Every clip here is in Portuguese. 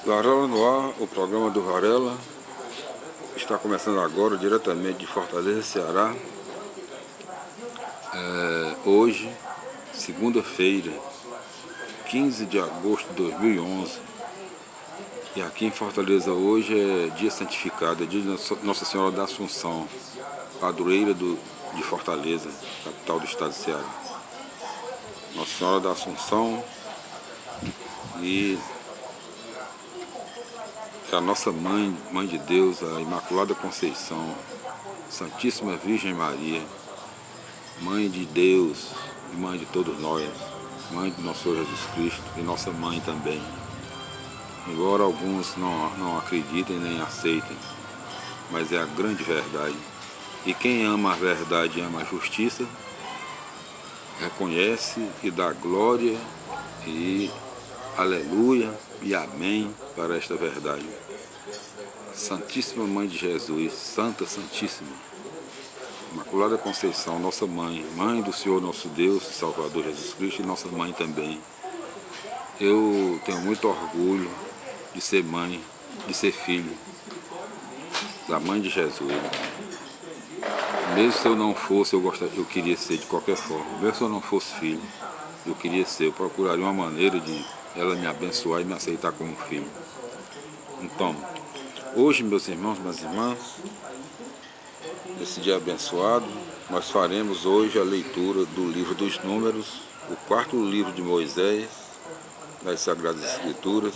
Varela no ar, o programa do Varela está começando agora, diretamente de Fortaleza, Ceará. Hoje, segunda-feira, 15 de agosto de 2011. E aqui em Fortaleza hoje é dia santificado, é dia de Nossa Senhora da Assunção, padroeira de Fortaleza, capital do estado de Ceará. Nossa Senhora da Assunção e é a nossa mãe, Mãe de Deus, a Imaculada Conceição, Santíssima Virgem Maria, Mãe de Deus e Mãe de todos nós, Mãe de nosso Senhor Jesus Cristo e nossa Mãe também. Embora alguns não acreditem nem aceitem, mas é a grande verdade. E quem ama a verdade e ama a justiça, reconhece e dá glória e aleluia e amém para esta verdade. Santíssima Mãe de Jesus, Santa Santíssima, Imaculada Conceição, nossa Mãe, Mãe do Senhor nosso Deus, Salvador Jesus Cristo e nossa Mãe também. Eu tenho muito orgulho de ser mãe, de ser filho da Mãe de Jesus. Mesmo se eu não fosse, eu queria ser de qualquer forma. Mesmo se eu não fosse filho, eu queria ser. Eu procuraria uma maneira de ela me abençoar e me aceitar como filho. Então, hoje, meus irmãos, minhas irmãs, nesse dia abençoado, nós faremos hoje a leitura do livro dos Números, o quarto livro de Moisés, das Sagradas Escrituras,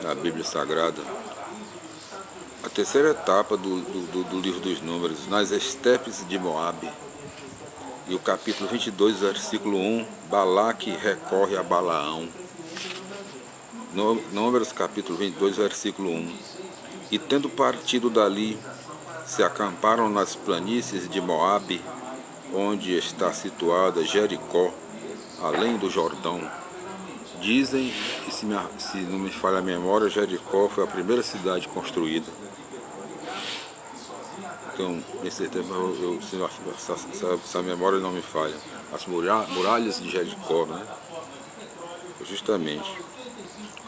da Bíblia Sagrada. A terceira etapa do livro dos Números, nas estepes de Moabe. E o capítulo 22, versículo 1, Balaque recorre a Balaão. Números capítulo 22, versículo 1. E tendo partido dali, se acamparam nas planícies de Moabe, onde está situada Jericó, além do Jordão. Dizem, e se não me falha a memória, Jericó foi a primeira cidade construída. Então, nesse tempo, se a memória não me falha, as muralhas de Jericó, né? Justamente,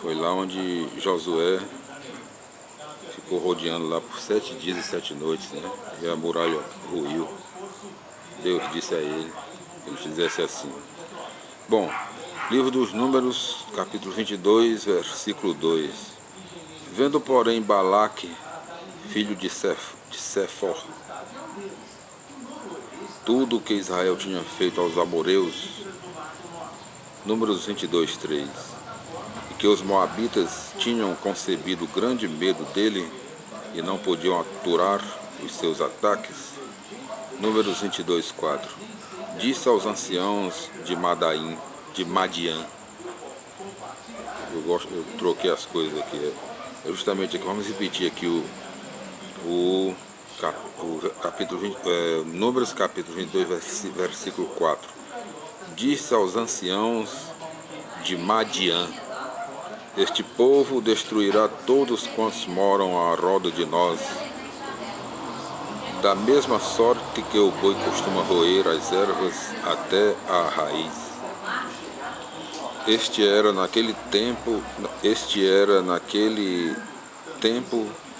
foi lá onde Josué ficou rodeando lá por 7 dias e 7 noites, né? E a muralha ruiu. Deus disse a ele que ele fizesse assim. Bom, livro dos Números, capítulo 22, versículo 2. Vendo, porém, Balaque, filho de Sefor, tudo o que Israel tinha feito aos amoreus, Números 22, 3, e que os moabitas tinham concebido grande medo dele e não podiam aturar os seus ataques, Números 22, 4, disse aos anciãos de Madian, eu troquei as coisas aqui, justamente aqui, vamos repetir aqui o capítulo 20, Números capítulo 22, versículo 4. Disse aos anciãos de Madian: este povo destruirá todos quantos moram à roda de nós, da mesma sorte que o boi costuma roer as ervas até a raiz. Este era naquele tempo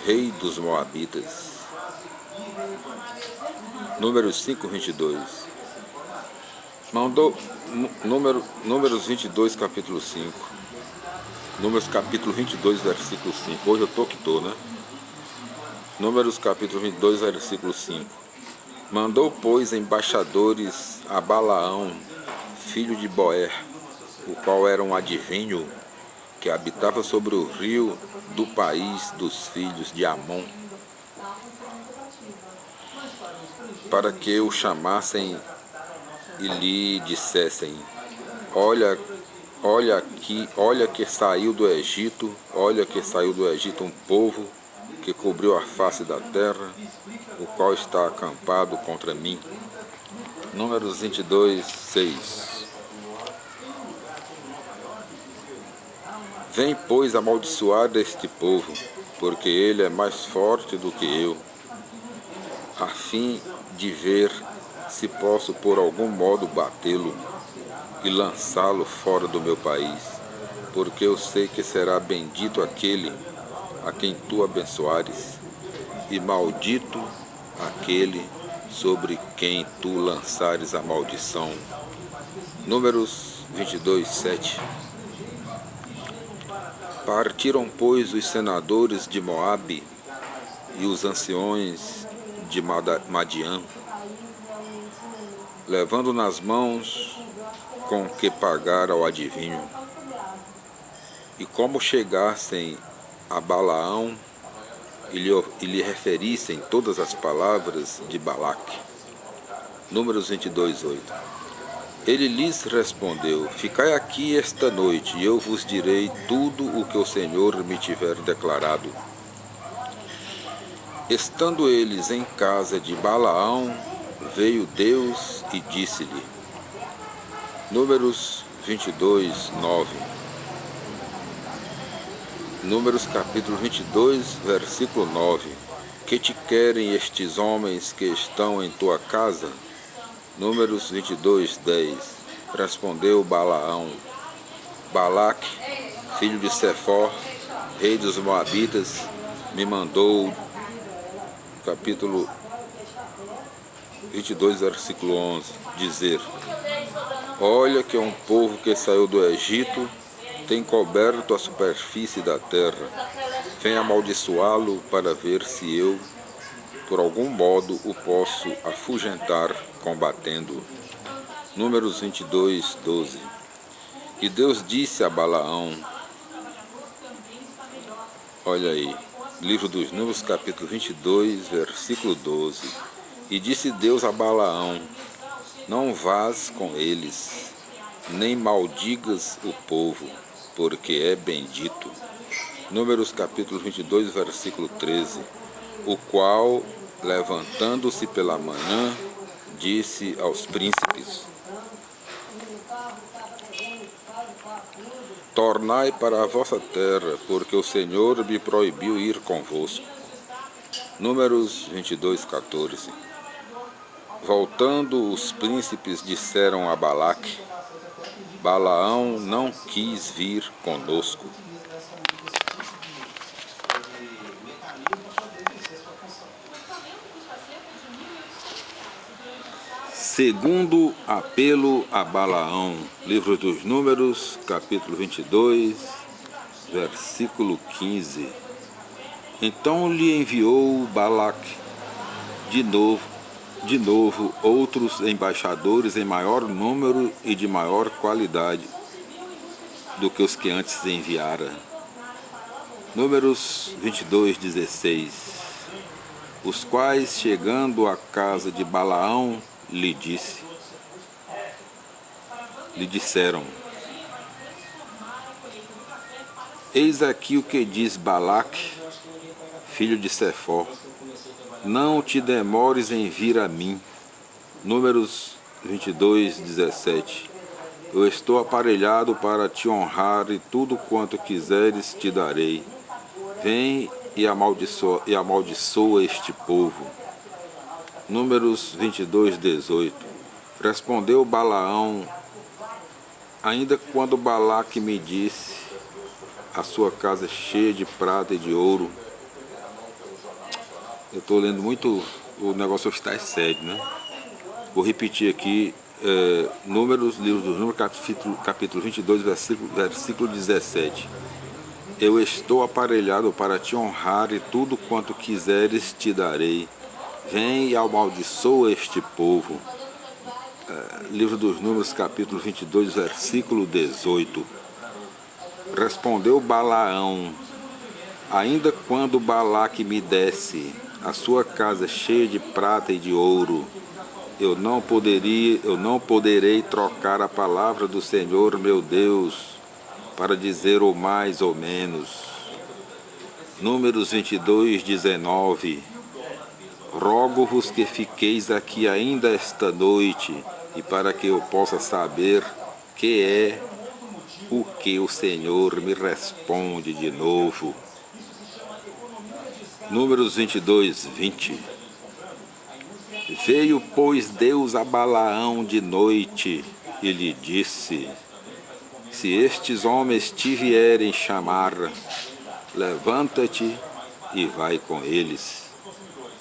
rei dos Moabitas. Números 5, 22. Números 22, capítulo 5. Números capítulo 22, versículo 5. Hoje eu tô que tô, né? Números capítulo 22, versículo 5. Mandou, pois, embaixadores a Balaão, filho de Boer, o qual era um adivinho, que habitava sobre o rio do país dos filhos de Amon, para que o chamassem e lhe dissessem: olha que saiu do Egito um povo que cobriu a face da terra, o qual está acampado contra mim. Números 22, 6. Vem, pois, amaldiçoar deste povo, porque ele é mais forte do que eu, a fim de ver se posso por algum modo batê-lo e lançá-lo fora do meu país. porque eu sei que será bendito aquele a quem tu abençoares, e maldito aquele sobre quem tu lançares a maldição. Números 22, 7. Partiram, pois, os senadores de Moabe e os anciões de Madiã, levando nas mãos com que pagar ao adivinho. E como chegassem a Balaão e lhe referissem todas as palavras de Balaque. Números 22, 8. Ele lhes respondeu: ficai aqui esta noite, e eu vos direi tudo o que o Senhor me tiver declarado. Estando eles em casa de Balaão, veio Deus e disse-lhe. Números 22, 9. Números capítulo 22, versículo 9. Que te querem estes homens que estão em tua casa? Números 22, 10. Respondeu Balaão: Balaque, filho de Sefor, rei dos Moabitas, me mandou, capítulo 22, versículo 11, dizer: olha que um povo que saiu do Egito tem coberto a superfície da terra. Venha amaldiçoá-lo para ver se eu, por algum modo, o posso afugentar combatendo. Números 22, 12. E Deus disse a Balaão, olha aí, livro dos Números, capítulo 22, versículo 12. E disse Deus a Balaão: não vás com eles, nem maldigas o povo, porque é bendito. Números capítulo 22, versículo 13. O qual, levantando-se pela manhã, disse aos príncipes: tornai para a vossa terra, porque o Senhor me proibiu ir convosco. Números 22, 14. Voltando os príncipes disseram a Balaque: Balaão não quis vir conosco. Segundo apelo a Balaão, livro dos Números, capítulo 22, versículo 15. Então lhe enviou Balaque de novo outros embaixadores em maior número e de maior qualidade do que os que antes enviara. Números 22, 16. Os quais, chegando à casa de Balaão, lhe disseram: eis aqui o que diz Balaque, filho de Sefor: não te demores em vir a mim. Números 22, 17. Eu estou aparelhado para te honrar, e tudo quanto quiseres te darei. Vem e amaldiçoa este povo. Números 22, 18. Respondeu Balaão: ainda quando Balaque me disse, a sua casa é cheia de prata e de ouro. Eu estou lendo muito, o negócio está sério, né? Vou repetir aqui, Números, livro dos Números, capítulo 22, versículo 17. Eu estou aparelhado para te honrar, e tudo quanto quiseres te darei. Vem e amaldiçoa este povo. Livro dos Números, capítulo 22, versículo 18. Respondeu Balaão: ainda quando Balaque me desse a sua casa cheia de prata e de ouro, eu não poderei trocar a palavra do Senhor meu Deus para dizer ou mais ou menos. Números 22, 19. Rogo-vos que fiqueis aqui ainda esta noite, e para que eu possa saber que é o que o Senhor me responde de novo. Números 22, 20. Veio, pois, Deus a Balaão de noite e lhe disse: se estes homens te vierem chamar, levanta-te e vai com eles,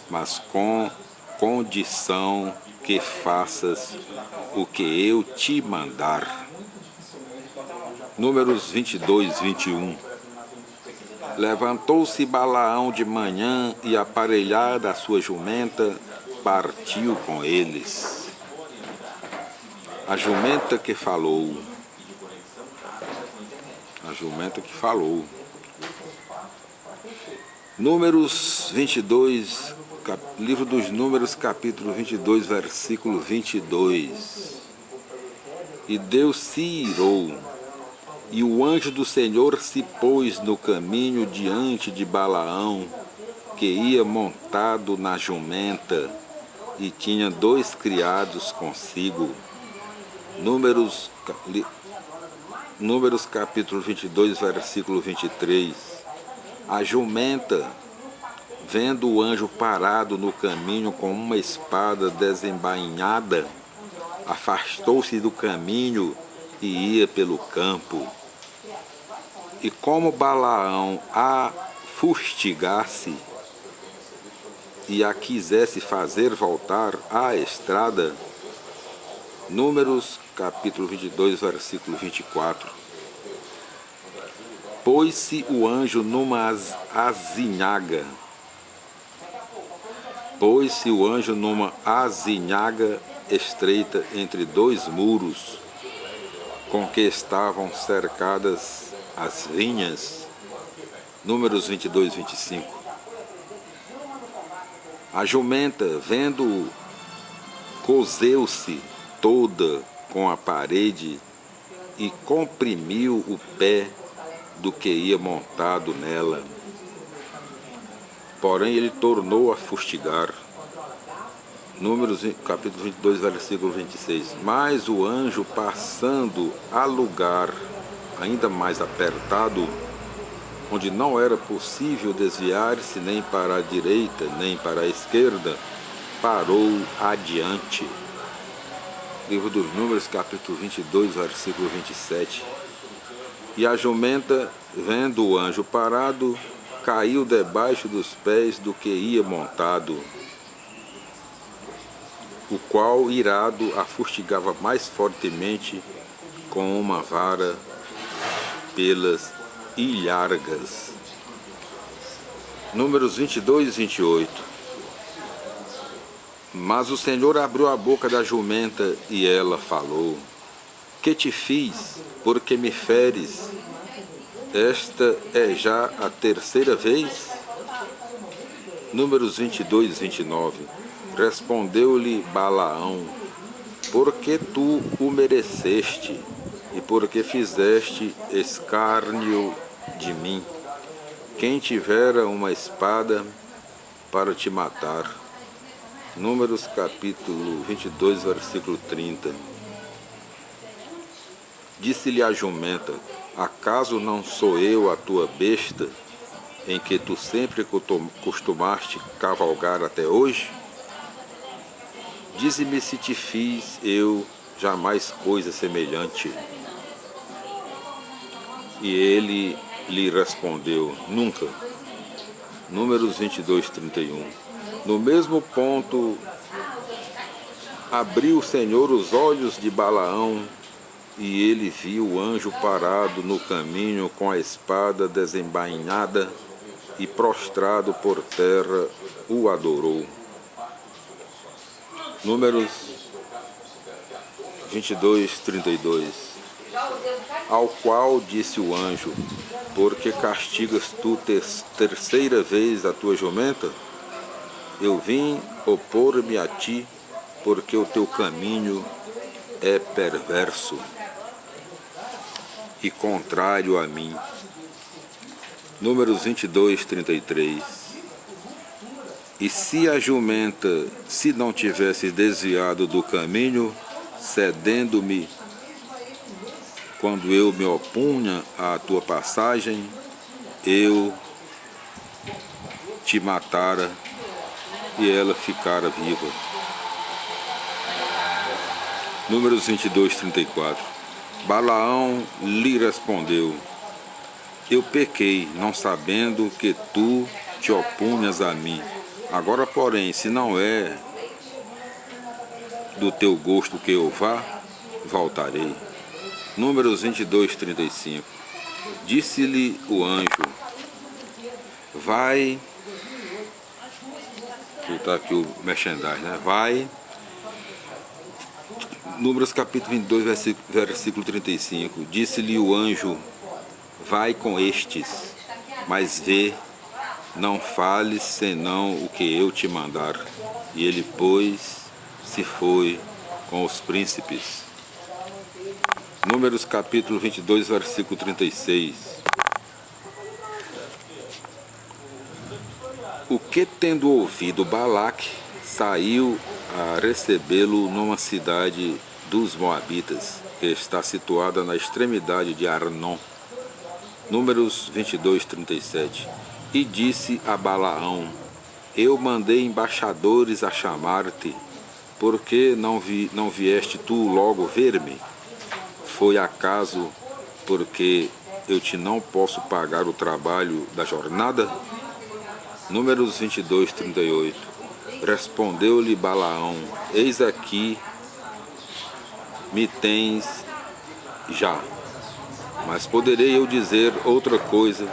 mas com condição que faças o que eu te mandar. Números 22, 21. Levantou-se Balaão de manhã e, aparelhada a sua jumenta, partiu com eles. A jumenta que falou. A jumenta que falou. Números 22, livro dos Números, capítulo 22, versículo 22. E Deus se irou, e o anjo do Senhor se pôs no caminho diante de Balaão, que ia montado na jumenta, e tinha 2 criados consigo. Números capítulo 22, versículo 23. A jumenta, vendo o anjo parado no caminho com uma espada desembainhada, afastou-se do caminho e ia pelo campo. E como Balaão a fustigasse e a quisesse fazer voltar à estrada, Números capítulo 22, versículo 24. Pôs-se o anjo numa azinhaga. Pôs-se o anjo numa azinhaga estreita entre 2 muros, com que estavam cercadas as vinhas. Números 22, 25. A jumenta, vendo-o, coseu-se toda com a parede e comprimiu o pé do que ia montado nela. Porém, ele tornou a fustigar. Números capítulo 22, versículo 26. Mas o anjo, passando a lugar ainda mais apertado, onde não era possível desviar-se nem para a direita nem para a esquerda, parou adiante. Livro dos Números, capítulo 22, versículo 27. E a jumenta, vendo o anjo parado, caiu debaixo dos pés do que ia montado, o qual, irado, a fustigava mais fortemente com uma vara pelas ilhargas. Números 22 e 28. Mas o Senhor abriu a boca da jumenta e ela falou: Que te fiz, porque me feres? Esta é já a 3ª vez? Números 22 e 29. Respondeu-lhe Balaão: Porque tu o mereceste, e porque fizeste escárnio de mim, quem tivera uma espada para te matar. Números capítulo 22, versículo 30. Disse-lhe a jumenta: Acaso não sou eu a tua besta, em que tu sempre costumaste cavalgar até hoje? Dize-me se te fiz eu jamais coisa semelhante. E ele lhe respondeu: Nunca. Números 22, 31. No mesmo ponto, abriu o Senhor os olhos de Balaão, e ele viu o anjo parado no caminho com a espada desembainhada, e prostrado por terra o adorou. Números 22, 32. Ao qual disse o anjo: Porque castigas tu 3ª vez a tua jumenta? Eu vim opor-me a ti, porque o teu caminho é perverso e contrário a mim. Números 22, 33. E se a jumenta, se não tivesse desviado do caminho, cedendo-me quando eu me opunha à tua passagem, eu te matara e ela ficara viva. Números 22, 34. Balaão lhe respondeu: eu pequei, não sabendo que tu te opunhas a mim. Agora, porém, se não é do teu gosto que eu vá, voltarei. Números 22, 35. Disse-lhe o anjo: vai, está aqui o merchandising, né? Vai. Números capítulo 22, versículo 35. Disse-lhe o anjo: vai com estes, mas vê, não fales senão o que eu te mandar. E ele, pois, se foi com os príncipes. Números capítulo 22, versículo 36. O que, tendo ouvido Balaque, saiu a recebê-lo numa cidade dos Moabitas, que está situada na extremidade de Arnon. Números 22, 37. E disse a Balaão: eu mandei embaixadores a chamar-te, porque não vieste tu logo ver-me? Foi acaso porque eu te não posso pagar o trabalho da jornada? Números 22, 38. Respondeu-lhe Balaão: eis aqui me tens já, mas poderei eu dizer outra coisa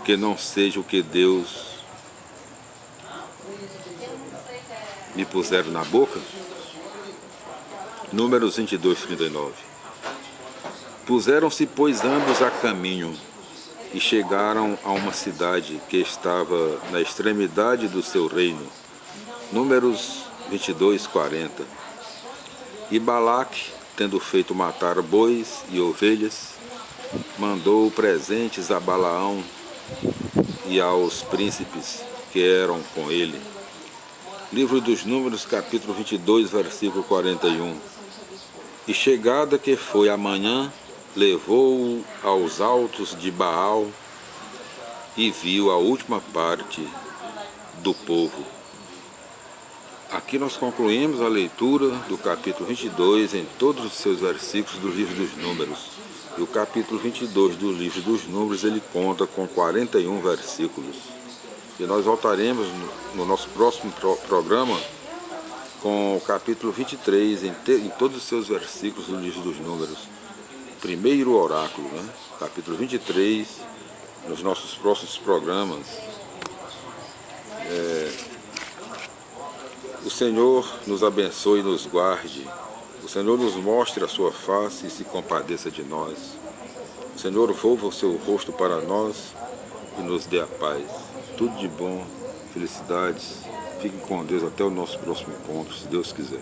que não seja o que Deus me puser na boca? Números 22, 39. Puseram-se, pois, ambos a caminho e chegaram a uma cidade que estava na extremidade do seu reino. Números 22, 40. E Balaque, tendo feito matar bois e ovelhas, mandou presentes a Balaão e aos príncipes que eram com ele. Livro dos Números, capítulo 22, versículo 41. E chegada que foi a manhã, levou-o aos altos de Baal e viu a última parte do povo. Aqui nós concluímos a leitura do capítulo 22 em todos os seus versículos do livro dos Números. E o capítulo 22 do livro dos Números, ele conta com 41 versículos. E nós voltaremos no nosso próximo programa com o capítulo 23 em todos os seus versículos do livro dos Números. Primeiro oráculo, né? Capítulo 23, nos nossos próximos programas. O Senhor nos abençoe e nos guarde. O Senhor nos mostre a sua face e se compadeça de nós. O Senhor volva o seu rosto para nós e nos dê a paz. Tudo de bom, felicidades. Fiquem com Deus até o nosso próximo encontro, se Deus quiser.